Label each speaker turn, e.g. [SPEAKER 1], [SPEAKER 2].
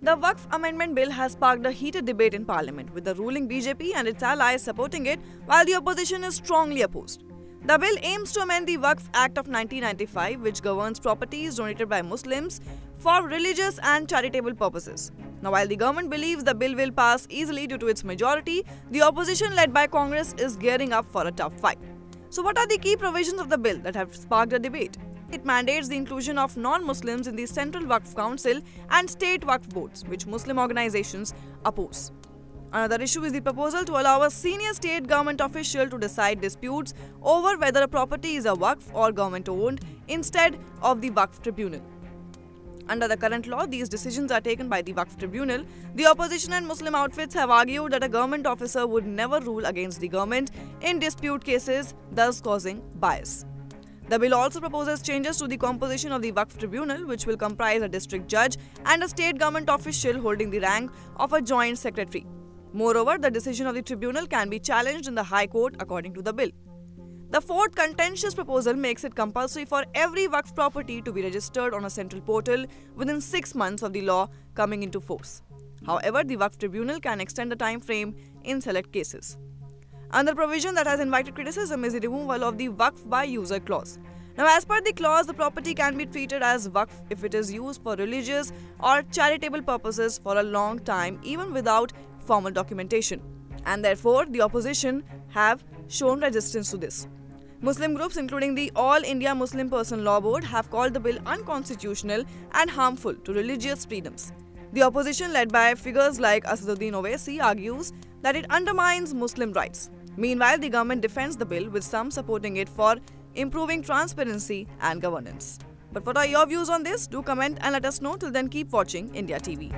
[SPEAKER 1] The Waqf Amendment Bill has sparked a heated debate in Parliament, with the ruling BJP and its allies supporting it while the opposition is strongly opposed. The bill aims to amend the Waqf Act of 1995, which governs properties donated by Muslims for religious and charitable purposes. Now, while the government believes the bill will pass easily due to its majority, the opposition led by Congress is gearing up for a tough fight. So what are the key provisions of the bill that have sparked a debate? It mandates the inclusion of non-Muslims in the Central Waqf Council and State Waqf Boards, which Muslim organizations oppose. Another issue is the proposal to allow a senior state government official to decide disputes over whether a property is a Waqf or government-owned instead of the Waqf Tribunal. Under the current law, these decisions are taken by the Waqf Tribunal. The opposition and Muslim outfits have argued that a government officer would never rule against the government in dispute cases, thus causing bias. The bill also proposes changes to the composition of the Waqf Tribunal, which will comprise a district judge and a state government official holding the rank of a joint secretary. Moreover, the decision of the tribunal can be challenged in the High Court according to the bill. The fourth contentious proposal makes it compulsory for every Waqf property to be registered on a central portal within 6 months of the law coming into force. However, the Waqf Tribunal can extend the time frame in select cases. Another provision that has invited criticism is the removal of the Waqf by user clause. Now, as per the clause, the property can be treated as Waqf if it is used for religious or charitable purposes for a long time, even without formal documentation. And therefore, the opposition have shown resistance to this. Muslim groups, including the All India Muslim Person Law Board, have called the bill unconstitutional and harmful to religious freedoms. The opposition, led by figures like Asaduddin Owaisi, argues that it undermines Muslim rights. Meanwhile, the government defends the bill, with some supporting it for improving transparency and governance. But what are your views on this? Do comment and let us know. Till then, keep watching India TV.